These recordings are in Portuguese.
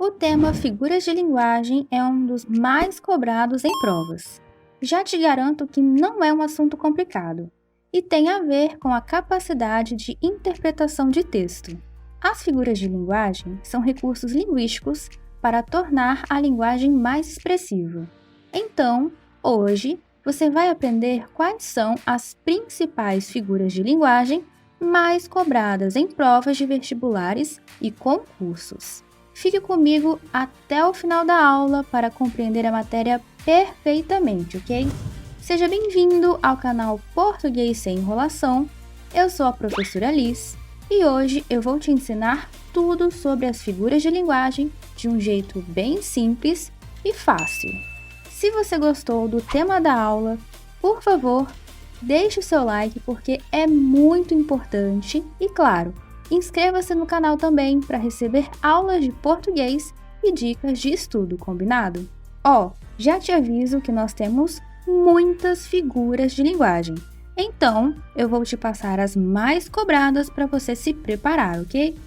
O tema figuras de linguagem é um dos mais cobrados em provas. Já te garanto que não é um assunto complicado e tem a ver com a capacidade de interpretação de texto. As figuras de linguagem são recursos linguísticos para tornar a linguagem mais expressiva. Então, hoje, você vai aprender quais são as principais figuras de linguagem mais cobradas em provas de vestibulares e concursos. Fique comigo até o final da aula para compreender a matéria perfeitamente, ok? Seja bem-vindo ao canal Português Sem Enrolação. Eu sou a professora Liz e hoje eu vou te ensinar tudo sobre as figuras de linguagem de um jeito bem simples e fácil. Se você gostou do tema da aula, por favor, deixe o seu like porque é muito importante e, claro, inscreva-se no canal também para receber aulas de português e dicas de estudo, combinado? Já te aviso que nós temos muitas figuras de linguagem, então eu vou te passar as mais cobradas para você se preparar, ok?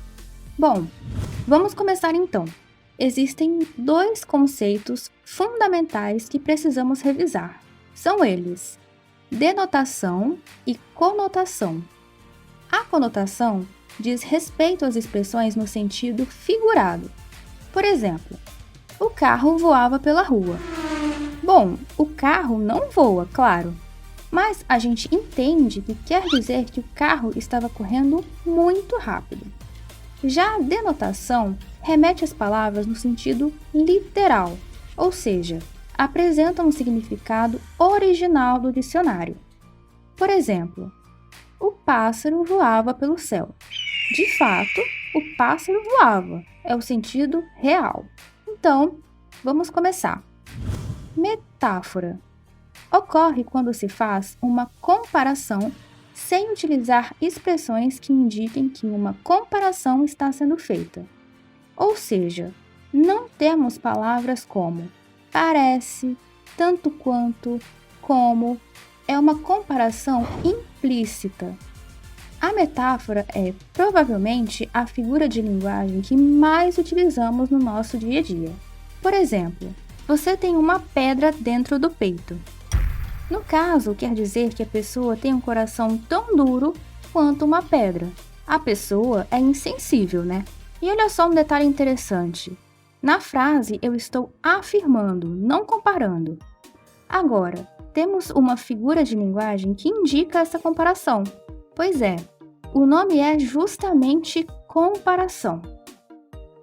Bom, vamos começar então. Existem dois conceitos fundamentais que precisamos revisar. São eles: denotação e conotação. A conotação diz respeito às expressões no sentido figurado. Por exemplo, o carro voava pela rua. Bom, o carro não voa, claro, mas a gente entende que quer dizer que o carro estava correndo muito rápido. Já a denotação remete às palavras no sentido literal, ou seja, apresentam um significado original do dicionário. Por exemplo, o pássaro voava pelo céu. De fato, o pássaro voava, é o sentido real. Então, vamos começar. Metáfora. Ocorre quando se faz uma comparação sem utilizar expressões que indiquem que uma comparação está sendo feita. Ou seja, não temos palavras como parece, tanto quanto, como. É uma comparação implícita. A metáfora é, provavelmente, a figura de linguagem que mais utilizamos no nosso dia a dia. Por exemplo, você tem uma pedra dentro do peito. No caso, quer dizer que a pessoa tem um coração tão duro quanto uma pedra. A pessoa é insensível, né? E olha só um detalhe interessante. Na frase, eu estou afirmando, não comparando. Agora, temos uma figura de linguagem que indica essa comparação. Pois é, o nome é justamente comparação.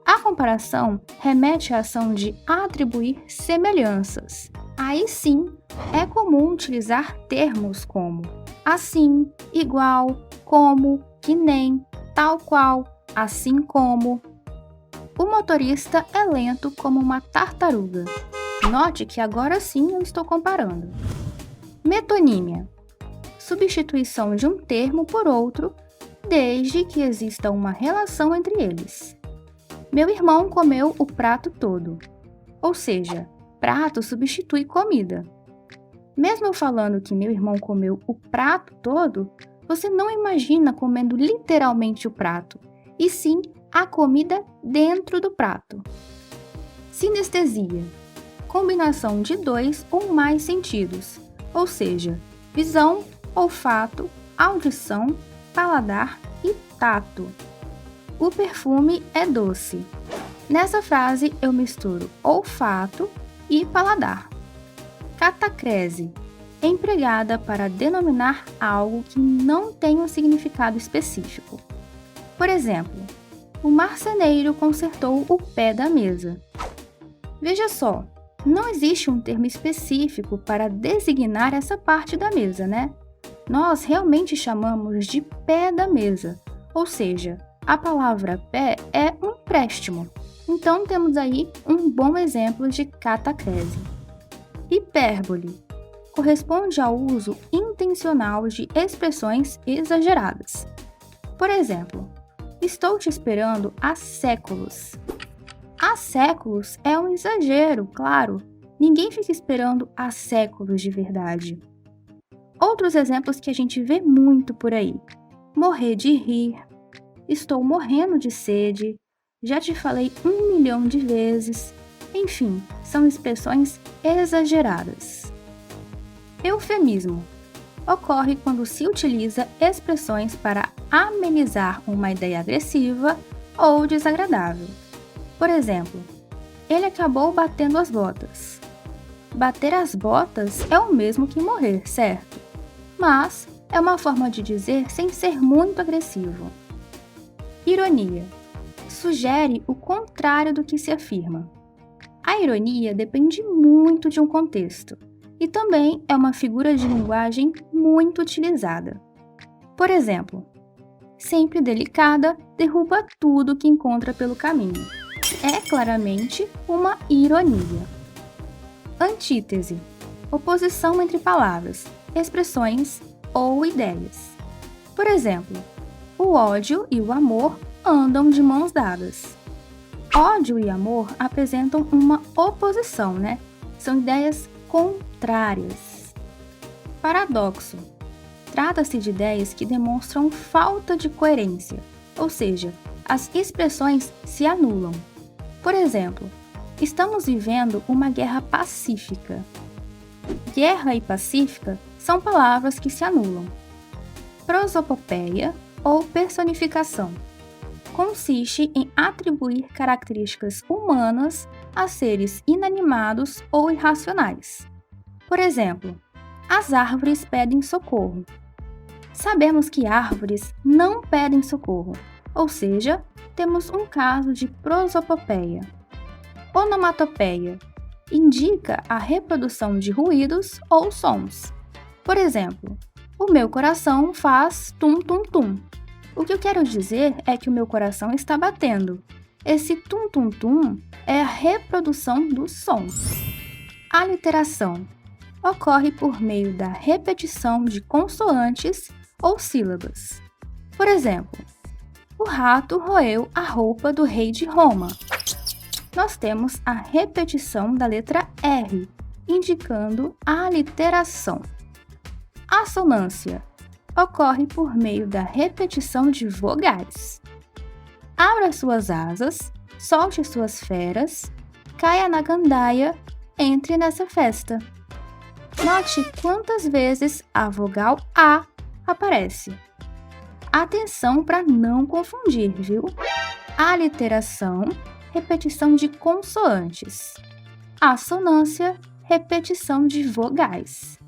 A comparação remete à ação de atribuir semelhanças. Aí sim, é comum utilizar termos como assim, igual, como, que nem, tal qual, assim como. O motorista é lento como uma tartaruga. Note que agora sim eu estou comparando. Metonímia. Substituição de um termo por outro, desde que exista uma relação entre eles. Meu irmão comeu o prato todo. Ou seja, prato substitui comida. Mesmo eu falando que meu irmão comeu o prato todo, você não imagina comendo literalmente o prato, e sim a comida dentro do prato. Sinestesia. Combinação de dois ou mais sentidos, ou seja, visão, olfato, audição, paladar e tato. O perfume é doce. Nessa frase eu misturo olfato e paladar. Catacrese, empregada para denominar algo que não tem um significado específico. Por exemplo, o marceneiro consertou o pé da mesa. Veja só, não existe um termo específico para designar essa parte da mesa, né? Nós realmente chamamos de pé da mesa, ou seja, a palavra pé é um préstimo. Então temos aí um bom exemplo de catacrese. Hipérbole corresponde ao uso intencional de expressões exageradas. Por exemplo, estou te esperando há séculos. Há séculos é um exagero, claro. Ninguém fica esperando há séculos de verdade. Outros exemplos que a gente vê muito por aí: morrer de rir, estou morrendo de sede, já te falei 1 milhão de vezes. Enfim, são expressões exageradas. Eufemismo ocorre quando se utiliza expressões para amenizar uma ideia agressiva ou desagradável. Por exemplo, ele acabou batendo as botas. Bater as botas é o mesmo que morrer, certo? Mas é uma forma de dizer sem ser muito agressivo. Ironia sugere o contrário do que se afirma. A ironia depende muito de um contexto e também é uma figura de linguagem muito utilizada. Por exemplo, sempre delicada, derruba tudo que encontra pelo caminho. É claramente uma ironia. Antítese, oposição entre palavras, expressões ou ideias. Por exemplo, o ódio e o amor andam de mãos dadas. Ódio e amor apresentam uma oposição, né? São ideias contrárias. Paradoxo. Trata-se de ideias que demonstram falta de coerência, ou seja, as expressões se anulam. Por exemplo, estamos vivendo uma guerra pacífica. Guerra e pacífica são palavras que se anulam. Prosopopeia ou personificação consiste em atribuir características humanas a seres inanimados ou irracionais. Por exemplo, as árvores pedem socorro. Sabemos que árvores não pedem socorro, ou seja, temos um caso de prosopopeia. Onomatopeia indica a reprodução de ruídos ou sons. Por exemplo, o meu coração faz tum-tum-tum. O que eu quero dizer é que o meu coração está batendo. Esse tum-tum-tum é a reprodução dos sons. Aliteração ocorre por meio da repetição de consoantes ou sílabas. Por exemplo, o rato roeu a roupa do rei de Roma. Nós temos a repetição da letra R, indicando a aliteração. Assonância ocorre por meio da repetição de vogais. Abra suas asas, solte suas feras, caia na gandaia, entre nessa festa. Note quantas vezes a vogal A aparece. Atenção para não confundir, viu? Aliteração, repetição de consoantes. Assonância, repetição de vogais.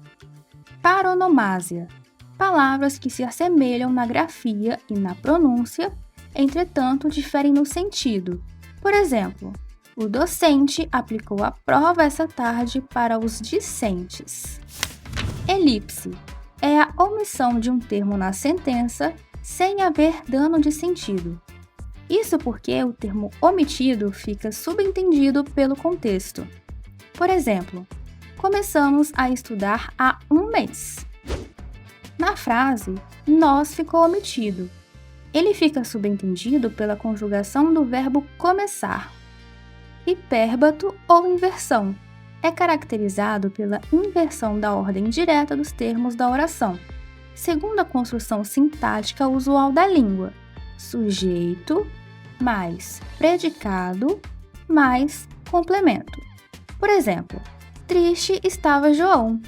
Paronomásia, palavras que se assemelham na grafia e na pronúncia, entretanto diferem no sentido. Por exemplo, o docente aplicou a prova essa tarde para os discentes. Elipse é a omissão de um termo na sentença sem haver dano de sentido. Isso porque o termo omitido fica subentendido pelo contexto. Por exemplo, começamos a estudar há 1 mês. Na frase, nós ficou omitido. Ele fica subentendido pela conjugação do verbo começar. Hipérbato ou inversão é caracterizado pela inversão da ordem direta dos termos da oração, segundo a construção sintática usual da língua: sujeito mais predicado mais complemento. Por exemplo, triste estava João.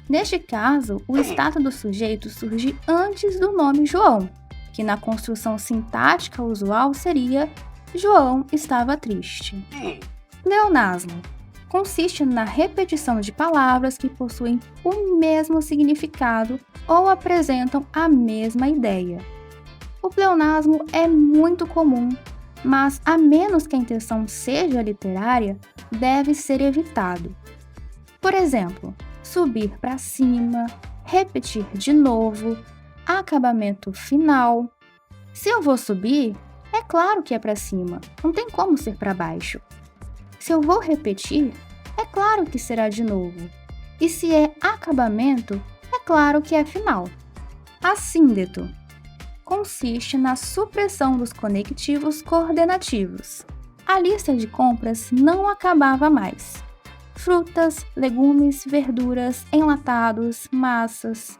Neste caso, o status do sujeito surge antes do nome João, que na construção sintática usual seria João estava triste. Pleonasmo consiste na repetição de palavras que possuem o mesmo significado ou apresentam a mesma ideia. O pleonasmo é muito comum, mas a menos que a intenção seja literária, deve ser evitado. Por exemplo, subir para cima, repetir de novo, acabamento final. Se eu vou subir, é claro que é para cima, não tem como ser para baixo. Se eu vou repetir, é claro que será de novo. E se é acabamento, é claro que é final. Assíndeto consiste na supressão dos conectivos coordenativos. A lista de compras não acabava mais. Frutas, legumes, verduras, enlatados, massas.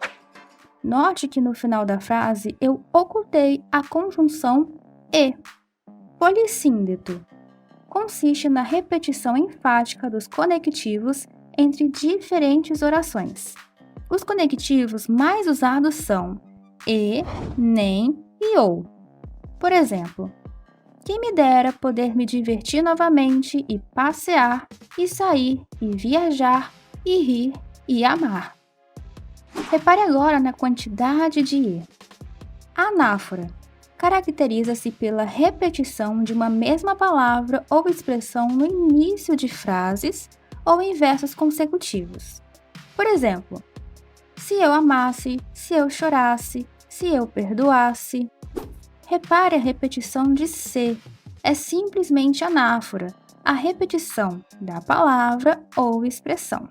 Note que no final da frase eu ocultei a conjunção e. Polissíndeto consiste na repetição enfática dos conectivos entre diferentes orações. Os conectivos mais usados são e, nem e ou. Por exemplo, quem me dera poder me divertir novamente e passear, e sair, e viajar, e rir, e amar. Repare agora na quantidade de e. A anáfora caracteriza-se pela repetição de uma mesma palavra ou expressão no início de frases ou em versos consecutivos. Por exemplo, se eu amasse, se eu chorasse, se eu perdoasse. Repare a repetição de se. É simplesmente anáfora, a repetição da palavra ou expressão.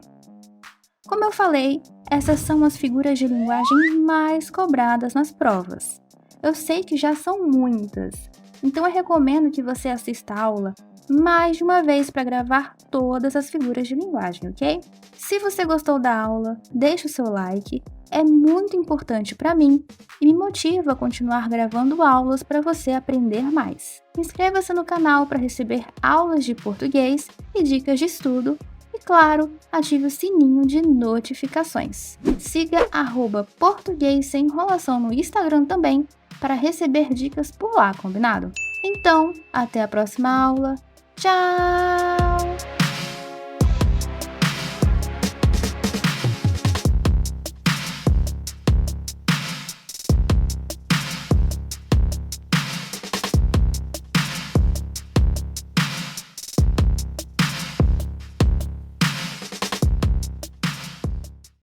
Como eu falei, essas são as figuras de linguagem mais cobradas nas provas. Eu sei que já são muitas, então eu recomendo que você assista a aula mais de uma vez para gravar todas as figuras de linguagem, ok? Se você gostou da aula, deixe o seu like, é muito importante para mim e me motiva a continuar gravando aulas para você aprender mais. Inscreva-se no canal para receber aulas de português e dicas de estudo e, claro, ative o sininho de notificações. Siga @português sem enrolação no Instagram também para receber dicas por lá, combinado? Então, até a próxima aula. Tchau!